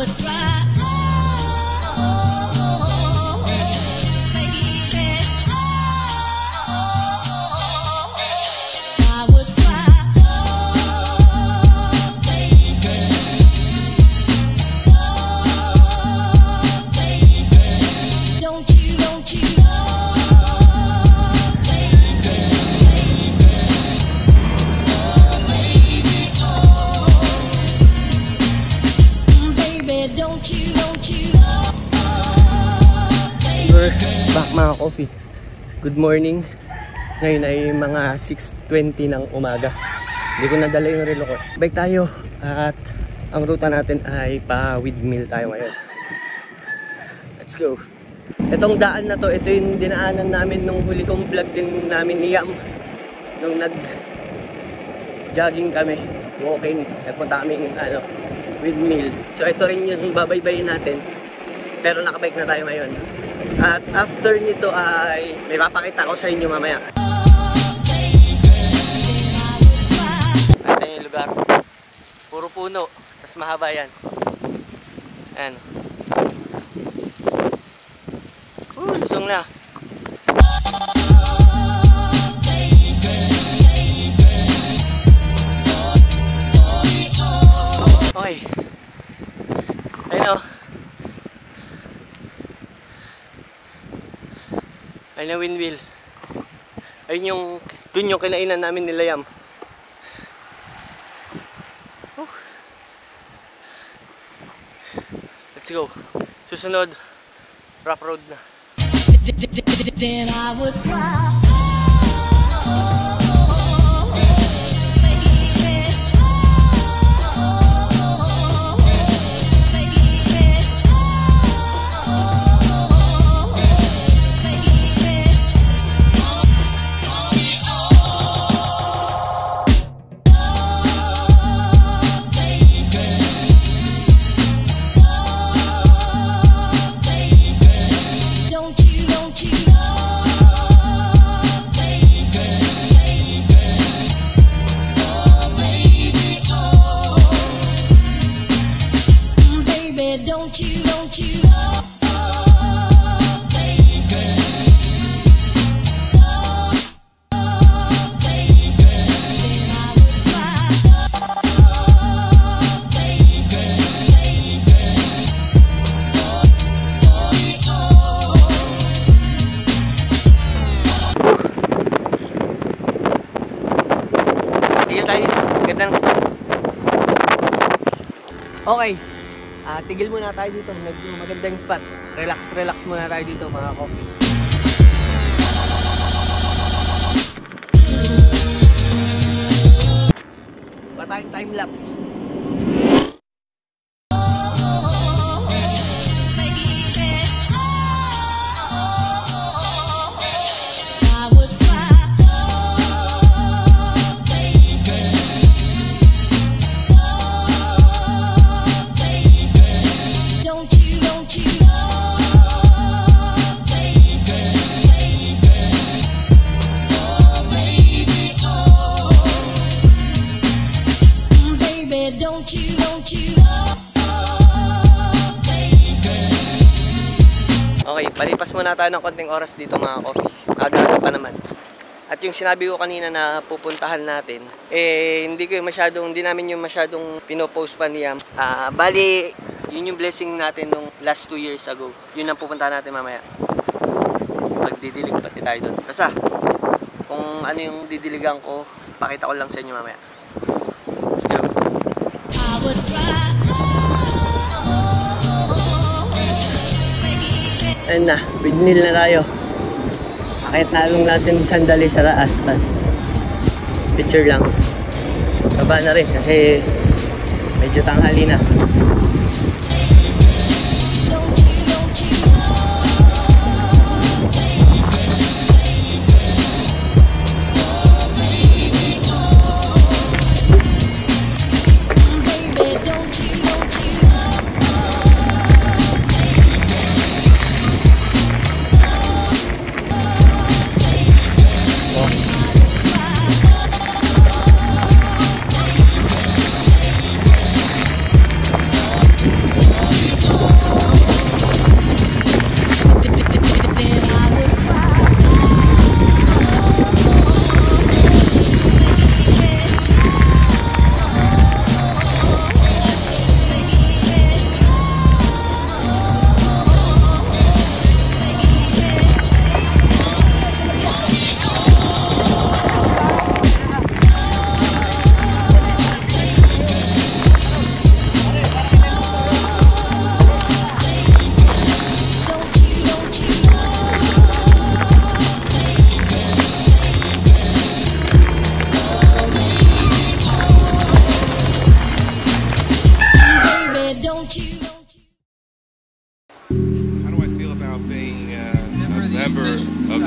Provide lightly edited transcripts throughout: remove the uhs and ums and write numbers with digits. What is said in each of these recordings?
would cry, oh, baby, oh, I would cry, oh, baby, oh, baby, don't you, oh, baby, oh, baby, oh, baby, don't you, We're back mga coffee. Good morning. Ngayon ay mga 6:20 ng umaga. Hindi ko nadala yung relo ko. Bike tayo at ang ruta natin ay pa windmill tayo ngayon. Let's go. Itong daan na to, ito yung dinaanan namin nung huli kong vlog din namin ni Yam. Nung nag-jogging kami, walking, nagpunta kaming windmill. So ito rin yung babaybayin natin. Pero nakabike na tayo ngayon. At after nito ay may papakita ko sa inyo mamaya. Ito yung lugar. Puro puno. Tapos mahaba yan. Ayan. Lusong na. Okay. Ayun o. Ayun na windmill. Ayun yung, dun yung kinainan namin nila Yam. Let's go. Susunod, rough road na. Then I would cry. Don't you, oh, baby, oh, baby, then I would cry, oh, baby, Tigil tayo dito. Ganda ng spot. Okay. Tigil muna tayo dito. Magandang spot. Relax muna tayo dito mga coffee. Pa tayong time lapse. Don't you, oh, baby. Okay, palipas muna tayo ng konting oras dito mga coffee. Aga pa naman. At yung sinabi ko kanina na pupuntahan natin, hindi namin yung masyadong pinopost pa niya. Bali, yun yung blessing natin nung last 2 years ago. Yun ang pupuntahan natin mamaya. Magdidilig pati tayo doon. Basta, kung ano yung didiligan ko, pakita ko lang sa inyo mamaya. Let's go. Ayun na, windmill na tayo. Akit nalong natin sandali sa taas, tas picture lang. Baba na rin kasi medyo tanghali na.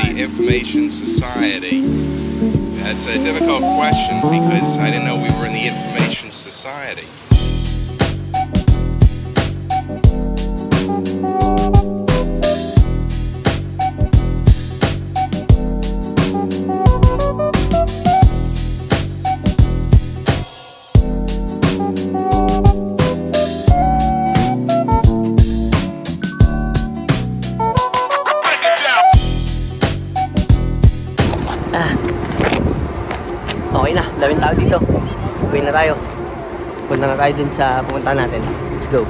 the information society? That's a difficult question because I didn't know we were in the information society. Okay na, daming tao dito. Uwi na tayo. Punta na tayo dun sa pumunta natin. Let's go.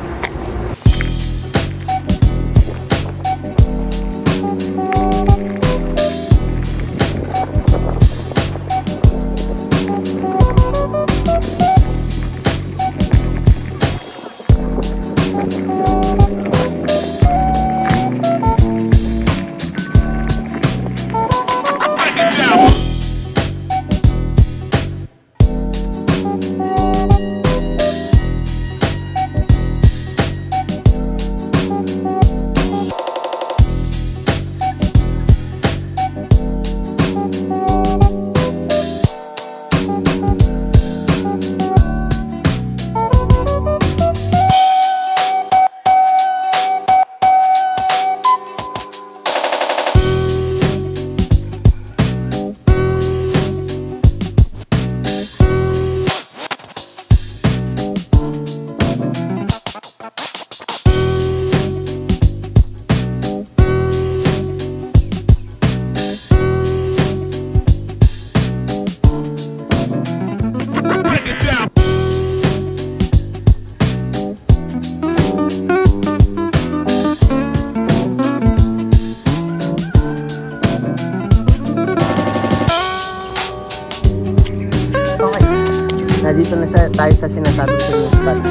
Dito na tayo sa sinasabi ko yung spot.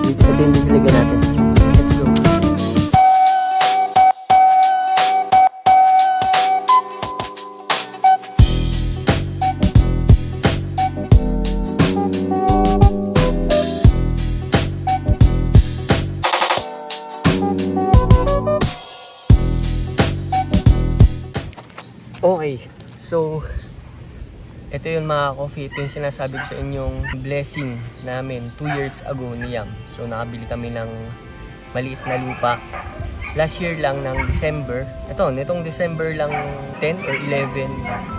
Ito yung diligan natin. Let's go. Okay. So, ito yung mga coffee, ito yung sinasabi ko sa inyong blessing namin 2 years ago ni Yam. So nakabili kami ng maliit na lupa. Last year lang ng December, nitong December lang 10 or 11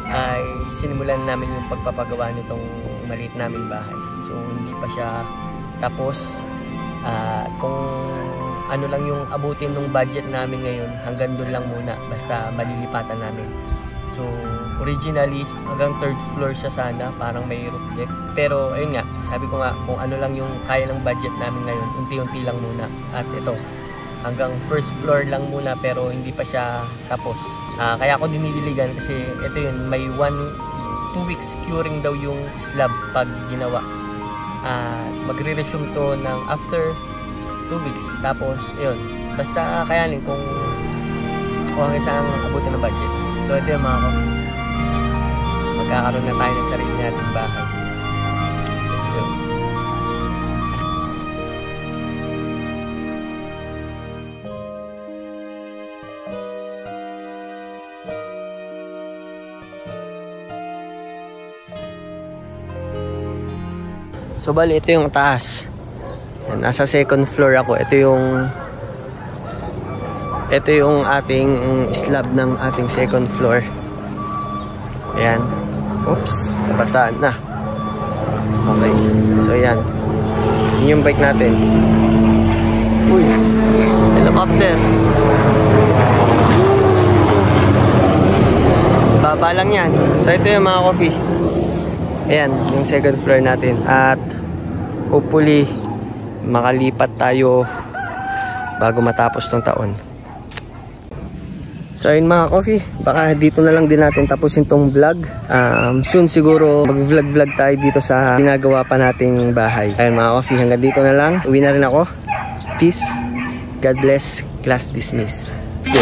ay sinimulan namin yung pagpapagawa nitong maliit naming bahay. So hindi pa siya tapos. Kung ano lang yung abutin ng budget namin ngayon, hanggang doon lang muna, basta malilipatan namin. So, originally, hanggang 3rd floor siya sana, parang may roof deck. Pero, ayun nga, sabi ko nga, kung ano lang yung kaya ng budget namin ngayon, unti-unti lang muna. At ito, hanggang 1st floor lang muna, pero hindi pa siya tapos. Kaya ako dinidiligan kasi ito yun, may 2 weeks curing daw yung slab pag ginawa. Magre-resume to ng after 2 weeks. Tapos, ayun, basta kayanin kung hanggang saan abutin ng budget. So ito yung mga coffee. Magkakaroon na tayo ng sarili nating bahay. Let's go. So bali, ito yung taas. Nasa 2nd floor ako. Ito yung ating slab ng ating 2nd floor. Ayan. Oops, nabasaan na. Okay. So ayan. Yun yung bike natin. Uy, helicopter. Baba lang yan. So ito yung mga coffee. Ayan, yung 2nd floor natin. At hopefully makalipat tayo bago matapos tong taon. So ayun mga coffee, baka dito na lang din natin tapusin tong vlog. Soon siguro mag-vlog tayo dito sa ginagawa pa nating bahay. Ayun mga coffee, hanggang dito na lang. Uwi na rin ako. Peace. God bless. Class dismiss. Let's go.